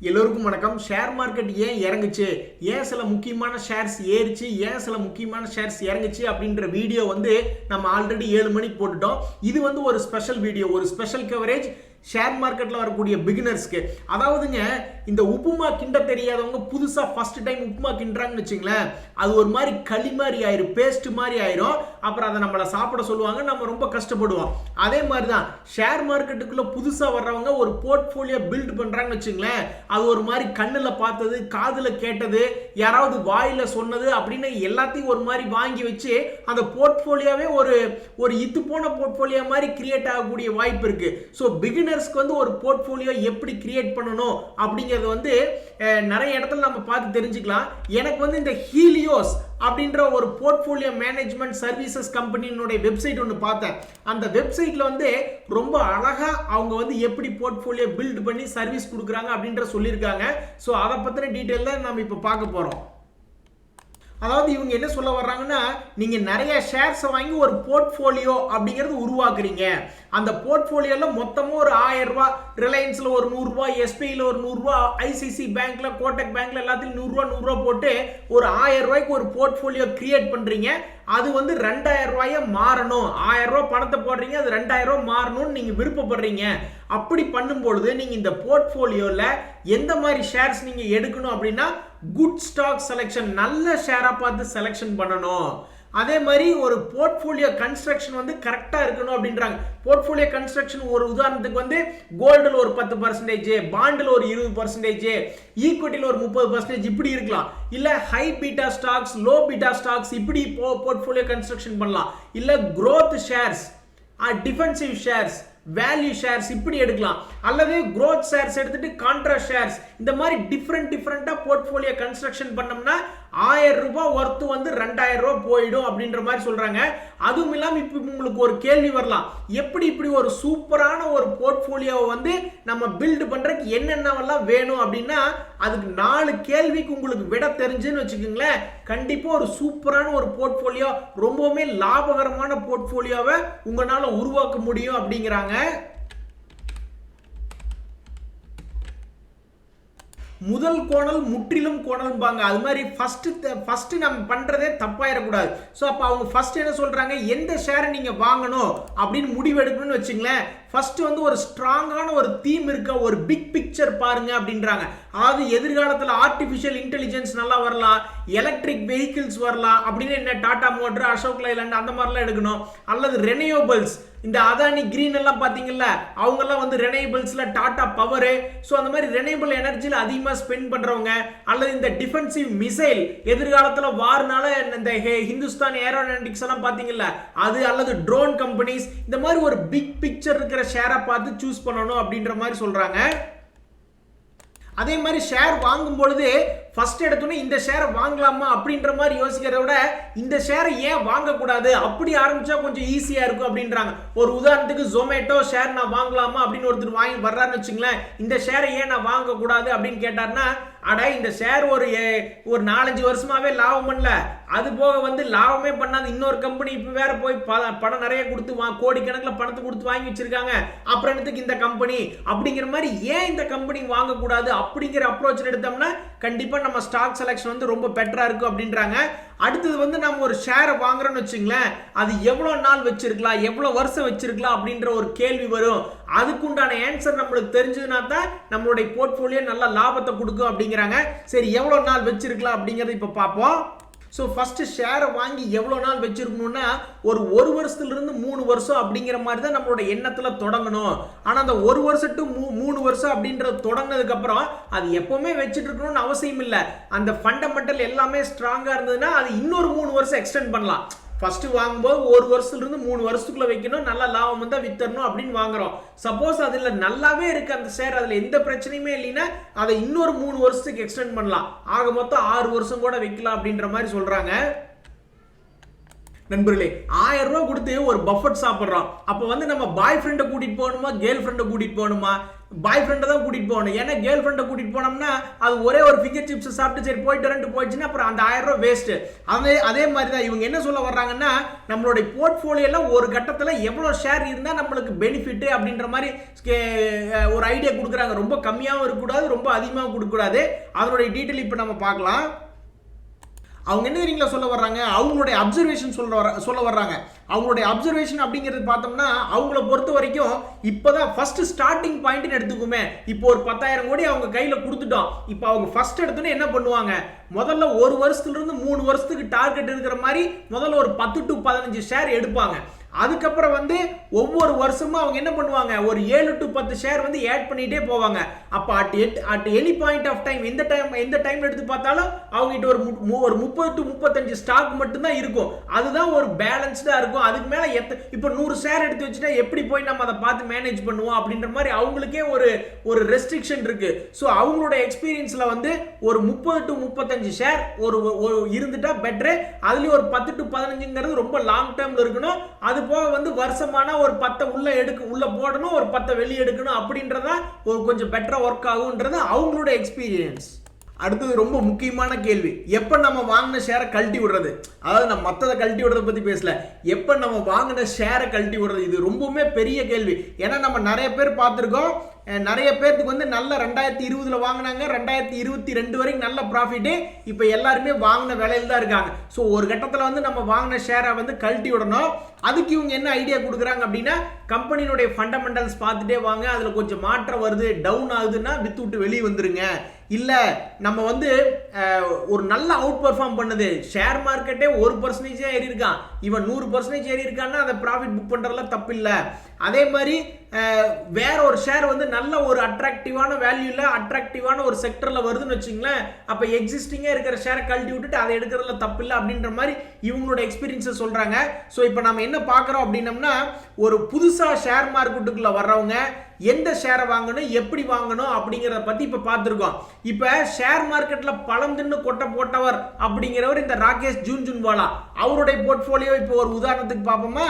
எல்லோருக்கும் வணக்கம். Share market ஏன் இறங்குச்சு, ஏன் சில முக்கியமான ஷேர்ஸ் ஏறிச்சு, ஏன் சில முக்கியமான ஷேர்ஸ் இறங்குச்சு அப்படின்ற வீடியோ நம்ம ஆல்ரெடி 7 மணிக்கு போட்டுட்டோம். இது ஒரு ஸ்பெஷல் வீடியோ, ஒரு ஸ்பெஷல் கவரேஜ் ஷேர் மார்க்கெட்ல வரக்கூடிய பிகினர்ஸ்க்கு. அதாவதுங்க, இந்த உப்புமா கிண்ட தெரியாதவங்க புதுசா ஃபர்ஸ்ட் டைம் உப்புமா கிண்டுறாங்கன்னு வச்சுங்களேன், அது ஒரு மாதிரி களி மாதிரி ஆயிரும், பேஸ்ட் மாதிரி ஆயிரும். அப்புறம் அதை நம்மளை சாப்பிட சொல்லுவாங்க, நம்ம ரொம்ப கஷ்டப்படுவோம். அதே மாதிரி தான் ஷேர் மார்க்கெட்டுக்குள்ள புதுசா வர்றவங்க ஒரு போர்ட்ஃபோலியோ பில்ட் பண்றாங்கன்னு வச்சுங்களேன், அது ஒரு மாதிரி கண்ணுல பார்த்தது, காதுல கேட்டது, யாராவது வாயில சொன்னது அப்படின்னு எல்லாத்தையும் ஒரு மாதிரி வாங்கி வச்சு அந்த போர்ட்ஃபோலியோவே ஒரு இத்து போன போர்ட்ஃபோலியோ மாதிரி கிரியேட் ஆகக்கூடிய வாய்ப்பு இருக்கு. ஸோ பிகினர் ஒரு போர்ட்ஃபோலியோ எப்படி கிரியேட் பண்ணணும் அப்படிங்கிறது நிறைய இடத்துல நம்ம பார்த்து தெரிஞ்சுக்கலாம். எனக்கு இந்த ஹீலியோஸ் அப்படின்ற ஒரு போர்ட்ஃபோலியோ மேனேஜ்மெண்ட் சர்வீசஸ் கம்பெனியோட வெப்சைட் ஒன்று பார்த்தேன். அந்த வெப்சைட்ல ரொம்ப அழகா அவங்க எப்படி போர்ட்ஃபோலியோ பில்ட் பண்ணி சர்வீஸ் கொடுக்குறாங்க அப்படின்ற சொல்லியிருக்காங்க. ஸோ அதை பத்தின டீட்டெயில் தான் நம்ம இப்போ பார்க்க போறோம். அதாவது இவங்க என்ன சொல்ல வர்றாங்கன்னா, நீங்க நிறைய ஷேர்ஸ் வாங்கி ஒரு போர்ட்ஃபோலியோ அப்படிங்கிறது உருவாக்குறீங்க. அந்த போர்ட்ஃபோலியோல மொத்தமும் ஒரு 1000 ரூபாய், ரிலையன்ஸ்ல ஒரு 100 ரூபாய், எஸ்பிஐல ஒரு 100 ரூபாய், ஐசிசி பேங்க்ல, கோட்டக் பேங்க்ல எல்லாத்தையும் 100 ரூபாய் போட்டு ஒரு 1000 ரூபாய்க்கு ஒரு போர்ட்ஃபோலியோ கிரியேட் பண்றீங்க. அது 2000 ரூபாயா மாறணும். 1000 ரூபாய் பணத்தை போடுறீங்க, அது 2000 ரூபாய் மாறணும்னு நீங்க விருப்பப்படுறீங்க. அப்படி பண்ணும்பொழுது நீங்க இந்த போர்ட்ஃபோலியோல எந்த மாதிரி ஷேர்ஸ் நீங்க எடுக்கணும் அப்படின்னா, குட் ஸ்டாக் செலெக்ஷன், நல்ல ஷேரா பார்த்து செலெக்ஷன் பண்ணணும். அதே மாதிரி ஒரு போர்ட்ஃபோலியோ கன்ஸ்ட்ரக்ஷன் கரெக்டா இருக்கணும் அப்படின்றாங்க. போர்ட்ஃபோலியோ கன்ஸ்ட்ரக்ஷன் ஒரு உதாரணத்துக்கு கோல்டுல ஒரு 10%, பாண்டில் ஒரு 20%, ஈக்விட்டில ஒரு 30% இப்படி இருக்கலாம். இல்ல high beta stocks, low beta stocks இப்படி போர்ட்ஃபோலியோ கன்ஸ்ட்ரக்ஷன் பண்ணலாம். இல்ல growth shares, defensive shares, value shares இப்படி எடுக்கலாம். அல்லது growth ஷேர்ஸ் எடுத்துட்டு கான்ட்ரா ஷேர்ஸ், இந்த மாதிரி டிஃபரெண்டா போர்ட்ஃபோலியோ கன்ஸ்ட்ரக்ஷன் பண்ணோம்னா 1000 ரூபாய் ஒர்த்து 2000 ரூபாய் போயிடும் அப்படின்ற மாதிரி சொல்றாங்க. அதுவும் இல்லாம இப்ப உங்களுக்கு ஒரு கேள்வி வரலாம், எப்படி இப்படி ஒரு சூப்பரான ஒரு போர்ட்ஃபோலியோவை நம்ம பில்ட் பண்றதுக்கு என்னென்னவெல்லாம் வேணும் அப்படின்னா, அதுக்கு 4 கேள்விக்கு உங்களுக்கு விட தெரிஞ்சுன்னு வச்சுக்கோங்களேன், கண்டிப்பா ஒரு சூப்பரான ஒரு போர்ட்ஃபோலியோ, ரொம்பவுமே லாபகரமான போர்ட்ஃபோலியோவை உங்களால உருவாக்க முடியும் அப்படிங்கிறாங்க. முதல் கோணல் முற்றிலும் கோணல்பாங்க. அது மாதிரி ஃபர்ஸ்ட் நம்ம பண்றதே தப்பாயிடக்கூடாது. ஸோ அப்போ அவங்க ஃபர்ஸ்ட் என்ன சொல்றாங்க, எந்த ஷேரை நீங்க வாங்கணும் அப்படின்னு முடிவு எடுக்கணும்னு வச்சுங்களேன், ஃபர்ஸ்ட் ஒரு ஸ்ட்ராங்கான ஒரு தீம் இருக்க, ஒரு பிக் பிக்சர் பாருங்க அப்படின்றாங்க. அதாவது எதிர்காலத்தில் ஆர்டிஃபிஷியல் இன்டெலிஜென்ஸ் நல்லா வரலாம், எலக்ட்ரிக் வெஹிக்கிள்ஸ் வரலாம் அப்படின்னு என்ன டாடா மோட்டர், அசோக் லைலாண்ட் அந்த மாதிரிலாம் எடுக்கணும். அல்லது ரெனியூவபிள்ஸ், இந்த அதானி கிரீன் எல்லாம் பாத்தீங்கல்ல, அவங்க எல்லாம் ரெனியூவபிள்ஸ்ல டாடா பவர். ஸோ அந்த மாதிரி ரெனியூவபிள் எனர்ஜியில் அதிகமாக ஸ்பெண்ட் பண்றவங்க, அல்லது இந்த டிஃபென்சிவ் மிசைல் எதிர்காலத்தில் வார்னால இந்த ஹிந்துஸ்தான் ஏரோநாட்டிக்ஸ் எல்லாம் பாத்தீங்கல்ல அது, அல்லது ட்ரோன் கம்பெனிஸ், இந்த மாதிரி ஒரு பிக் பிக்சர் இருக்கிற ஷேரை பார்த்து சூஸ் பண்ணணும் அப்படின்ற மாதிரி சொல்றாங்க. அதே மாதிரி ஷேர் வாங்கும் பொழுது ஃபர்ஸ்ட் எடுத்தோன்னே இந்த ஷேரை வாங்கலாமா அப்படின்ற மாதிரி யோசிக்கிறத விட, இந்த ஷேரை ஏன் வாங்கக்கூடாது அப்படி ஆரம்பிச்சா கொஞ்சம் ஈஸியா இருக்கும் அப்படின்றாங்க. ஒரு உதாரணத்துக்கு ஜொமேட்டோ ஷேர் நான் வாங்கலாமா அப்படின்னு ஒருத்தர் வாங்கி வர்றாருன்னு வச்சுங்களேன், இந்த ஷேரை ஏன் நான் வாங்கக்கூடாது அப்படின்னு கேட்டாருன்னா, அட இந்த ஷேர் ஒரு 4-5 வருஷமாவே லாபம் பண்ணல, அது போக லாபமே பண்ணாது, இன்னொரு கம்பெனி இப்ப வேற போய் பணம் நிறைய கொடுத்து கோடிக்கணக்கில் பணத்தை கொடுத்து வாங்கி வச்சிருக்காங்க, அப்புறம் என்னத்துக்கு இந்த கம்பெனி அப்படிங்கிற மாதிரி, ஏன் இந்த கம்பெனி வாங்கக்கூடாது அப்படிங்கிற அப்ரோச் எடுத்தோம்னா கண்டிப்பா நம்ம ஸ்டாக் செலக்ஷன் ரொம்ப பெட்டரா இருக்கும் அப்படின்றாங்க. அடுத்தது நம்ம ஒரு ஷேரை வாங்குறோம்னு வச்சுங்களேன், அது எவ்வளவு நாள் வச்சிருக்கலாம், எவ்வளவு வருஷம் வச்சிருக்கலாம் அப்படின்ற ஒரு கேள்வி வரும். அதுக்குண்டான ஆன்சர் நம்மளுக்கு தெரிஞ்சதுன்னா தான் நம்மளுடைய போர்ட்ஃபோலியோ நல்ல லாபத்தை கொடுக்கும் அப்படிங்கிறாங்க. சரி, எவ்வளவு நாள் வச்சிருக்கலாம் அப்படிங்கறத இப்ப பார்ப்போம். ஸோ ஃபர்ஸ்ட் ஷேரை வாங்கி எவ்வளோ நாள் வச்சிருக்கணும்னா, ஒரு வருஷத்துலேருந்து 3 வருஷம் அப்படிங்கிற மாதிரி தான் நம்மளோட எண்ணத்தில் தொடங்கணும். ஆனால் அந்த 1 வருஷம் டு 3 வருஷம் அப்படின்றது தொடங்கினதுக்கப்புறம் அது எப்போவுமே வச்சுட்டு இருக்கணும்னு அவசியம் இல்லை. அந்த ஃபண்டமெண்டல் எல்லாமே ஸ்ட்ராங்காக இருந்ததுன்னா அது இன்னொரு 3 வருஷம் எக்ஸ்டெண்ட் பண்ணலாம். ஃபர்ஸ்ட் வாங்கும்போது 1 வருஷத்துலேருந்து 3 வருஷத்துக்குள்ள வைக்கணும், நல்ல லாபம் வந்தால் வித்தரணும் அப்படின்னு வாங்குறோம். சப்போஸ் அதில் நல்லாவே இருக்கு அந்த ஷேர், அதில் எந்த பிரச்சனையுமே இல்லைன்னா அதை இன்னொரு 3 வருஷத்துக்கு எக்ஸ்டெண்ட் பண்ணலாம். ஆக மொத்தம் 6 வருஷம் கூட வைக்கலாம் அப்படின்ற மாதிரி சொல்றாங்க. நண்பர்களே, 1000 ரூபாய் கொடுத்து ஒரு பஃபட் சாப்பிட்றோம். அப்போ நம்ம பாய் ஃப்ரெண்டை கூட்டிட்டு போகணுமா, கேர்ள் ஃப்ரெண்டை கூட்டிட்டு போகணுமா? பாய் ஃப்ரெண்டை தான் கூட்டிட்டு போகணும். ஏன்னா கேர்ள் ஃப்ரெண்டை கூட்டிட்டு போனோம்னா அது ஒரே ஒரு ஃபிங்கர் சிப்ஸ் சாப்பிட்டு சரி போயிட்டு போயிடுச்சுன்னா அப்புறம் அந்த 1000 ரூபாய் வேஸ்ட். அதே மாதிரி தான் இவங்க என்ன சொல்ல வர்றாங்கன்னா, நம்மளுடைய போர்ட்ஃபோலியோல ஒரு கட்டத்தில் எவ்வளோ ஷேர் இருந்தால் நம்மளுக்கு பெனிஃபிட் அப்படின்ற மாதிரி ஒரு ஐடியா கொடுக்குறாங்க. ரொம்ப கம்மியாகவும் இருக்கக்கூடாது, ரொம்ப அதிகமாகவும் கொடுக்கக்கூடாது. அதனுடைய டீட்டெயில் இப்போ நம்ம பார்க்கலாம். அவங்க என்ன தெரியுங்களா சொல்ல வர்றாங்க, அவங்களுடைய அப்சர்வேஷன் சொல்ல வர்றாங்க. அவங்களுடைய அப்சர்வேஷன் அப்படிங்கிறது பார்த்தோம்னா அவங்கள பொறுத்த வரைக்கும் இப்போதான் ஃபர்ஸ்ட் ஸ்டார்டிங் பாயிண்ட்னு எடுத்துக்குமே. இப்போ ஒரு 10,000 கோடி அவங்க கையில் கொடுத்துட்டோம். இப்போ அவங்க ஃபர்ஸ்ட் எடுத்தோன்னே என்ன பண்ணுவாங்க, முதல்ல 1 வருஷத்துல இருந்து 3 வருஷத்துக்கு டார்கெட் இருக்கிற மாதிரி முதல்ல ஒரு 10 to 15 ஷேர் எடுப்பாங்க. அதுக்கப்புறம் வந்து ஒவ்வொரு வருஷமும் அவங்க என்ன பண்ணுவாங்க, ஒரு 7 to 10 ஷேர் வந்து ஆட் பண்ணிட்டே போவாங்க. அப்போ at any point of time எந்த டைம் எடுத்து பார்த்தாலும் அவங்க கிட்ட ஒரு 30 to 35 ஸ்டாக் மட்டும்தான் இருக்கும். அதுதான் ஒரு பேலன்ஸ்டா இருக்கும். அதுக்கு மேல இப்போ 100 ஷேர் எடுத்து வச்சுட்டா எப்படி போய் நம்ம அதை பார்த்து மேனேஜ் பண்ணுவோம் அப்படின்ற மாதிரி அவங்களுக்கே ஒரு ரெஸ்ட்ரிக்ஷன் இருக்கு. ஸோ அவங்களோட எக்ஸ்பீரியன்ஸ்ல வந்து ஒரு 30 to 35 ஷேர் ஒரு இருந்துட்டா பெட்டர். அதுலயும் ஒரு 10 to 15ங்கிறது ரொம்ப லாங் டேர்ம்ல இருக்கணும். அது போக வந்து வருஷமான ஒரு 10 உள்ள போடணும், ஒரு 10 வெளியே எடுக்கணும் அப்படின்றதா ஒரு கொஞ்சம் பெட்டரா ஒர்க் ஆகும்ன்றது அவங்களோட எக்ஸ்பீரியன்ஸ். அடுத்தது ரொம்ப முக்கியமான கேள்வி, எப்ப நம்ம வாங்கின ஷேரை கழட்டி விடுறது. அதாவது நம்ம மற்றதை கழட்டி விடுறத பத்தி பேசல, எப்ப நம்ம வாங்கின ஷேரை கழட்டி விடுறது. இது ரொம்பவுமே பெரிய கேள்வி. ஏன்னா நம்ம நிறைய பேர் பார்த்துருக்கோம், நிறைய பேருக்கு வந்து நல்ல 2020 வாங்கினாங்க, 2022 வரைக்கும் நல்ல ப்ராஃபிட். இப்போ எல்லாருமே வாங்கின விலையில தான் இருக்காங்க. ஸோ ஒரு கட்டத்தில் வந்து நம்ம வாங்கின ஷேரை வந்து கழட்டி விடணும். அதுக்கு இவங்க என்ன ஐடியா கொடுக்குறாங்க அப்படின்னா, கம்பெனியினுடைய ஃபண்டமெண்டல்ஸ் பார்த்துட்டே வாங்க, அதில் கொஞ்சம் மாற்றம் வருது, டவுன் ஆகுதுன்னா வித்து விட்டு வெளியே வந்துருங்க. இல்லை நம்ம வந்து ஒரு நல்ல அவுட் பெர்ஃபார்ம் பண்ணுது, ஷேர் மார்க்கெட்டே 1% ஏறி இருக்கான், இவன் 100% ஏறி இருக்கான்னா அதை ப்ராஃபிட் புக் பண்ணுறதுல தப்பு இல்லை. அதே மாதிரி வேற ஒரு ஷேர் வந்து நல்ல ஒரு அட்ராக்டிவான வேல்யூல அட்ராக்டிவான ஒரு செக்டர்ல வருதுன்னு வச்சுங்களேன், அப்போ எக்ஸிஸ்டிங்காக இருக்கிற ஷேரை கழட்டி விட்டுட்டு அதை எடுக்கிறதுல தப்பு இல்லை அப்படின்ற மாதிரி இவங்களோட எக்ஸ்பீரியன்ஸை சொல்றாங்க. ஸோ இப்போ நம்ம என்ன பார்க்குறோம் அப்படின்னம்னா, ஒரு புதுசாக ஷேர் மார்க்கெட்டுக்குள்ள வர்றவங்க எந்த ஷேரை வாங்கணும், எப்படி வாங்கணும் அப்படிங்கிறத பத்தி இப்ப பார்த்திருக்கோம். இப்ப ஷேர் மார்க்கெட்ல பழம் தின்னு கொட்டை போட்டவர் அப்படிங்கிறவர் இந்த ராகேஷ் ஜூன்ஜுன்வாலா, அவருடைய போர்ட்ஃபோலியோ இப்போ ஒரு உதாரணத்துக்கு பார்ப்போமா.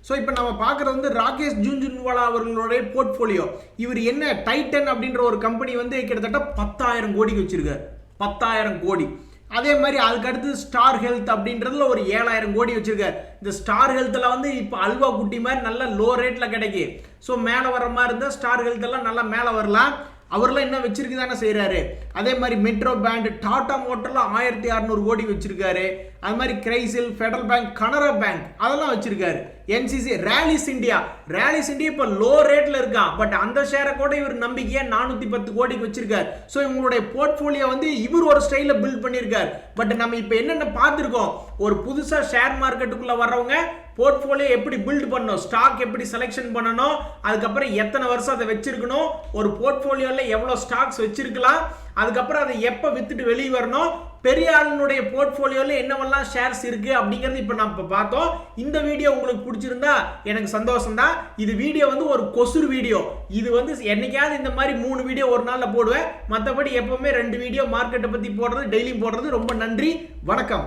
ஸோ இப்போ நம்ம பார்க்குறது வந்து ராகேஷ் ஜூன்ஜுன்வாலா அவர்களுடைய போர்ட்ஃபோலியோ. இவர் என்ன டைட்டன் அப்படின்ற ஒரு கம்பெனி வந்து கிட்டத்தட்ட 10,000 கோடிக்கு வச்சிருக்காரு, 10,000 கோடி. அதே மாதிரி அதுக்கு அடுத்து ஸ்டார் ஹெல்த் அப்படின்றதுல ஒரு 7,000 கோடி வச்சிருக்காரு. இந்த ஸ்டார் ஹெல்த்தில் வந்து இப்போ அல்வா குட்டி மாதிரி நல்ல லோ ரேட்டில் கிடைக்கும். ஸோ மேலே வர மாதிரி இருந்தால் ஸ்டார் ஹெல்த் எல்லாம் நல்லா மேலே வரலாம். அவர்லாம் என்ன வச்சிருக்கு தானே செய்கிறாரு. அதே மாதிரி மெட்ரோ பேங்க், டாடா மோட்டர்லாம் 1,600 கோடி வச்சிருக்காரு. அது மாதிரி Crisil, federal bank, Canara bank அதெல்லாம் வச்சிருக்காரு. என்சிசி, ரேலிஸ் இந்தியா இப்போ லோ ரேட்ல இருக்கான், பட் அந்த ஷேரை கூட இவர் நம்பிக்கையா 410 கோடிக்கு வச்சிருக்காரு. ஸோ இவங்களுடைய போர்ட்ஃபோலியோ வந்து இவர் ஒரு ஸ்டைல பில்ட் பண்ணியிருக்காரு. பட் நம்ம இப்போ என்னென்ன பார்த்துருக்கோம், ஒரு புதுசா ஷேர் மார்க்கெட்டுக்குள்ள வர்றவங்க போர்ட்ஃபோலியோ எப்படி பில்ட் பண்ணணும், ஸ்டாக் எப்படி செலெக்ஷன் பண்ணணும், அதுக்கப்புறம் எத்தனை வருஷம் அதை வச்சிருக்கணும், ஒரு போர்ட்ஃபோலியோல எவ்வளவு ஸ்டாக்ஸ் வச்சிருக்கலாம், அதுக்கப்புறம் அதை எப்போ வித்துட்டு வெளியே வரணும், பெரிய ஆளுடைய போர்ட்ஃபோலியோல என்னவெல்லாம் ஷேர்ஸ் இருக்கு அப்படிங்கிறது இப்போ நம்ம பார்த்தோம். இந்த வீடியோ உங்களுக்கு பிடிச்சிருந்தா எனக்கு சந்தோஷம் தான். இது வீடியோ வந்து ஒரு கொசுறு வீடியோ. இது வந்து என்னைக்காவது இந்த மாதிரி 3 வீடியோ ஒரு நாள்ல போடுவேன். மற்றபடி எப்பவுமே 2 வீடியோ மார்க்கெட்டை பத்தி போடுறது, டெய்லியும் போடுறது. ரொம்ப நன்றி, வணக்கம்.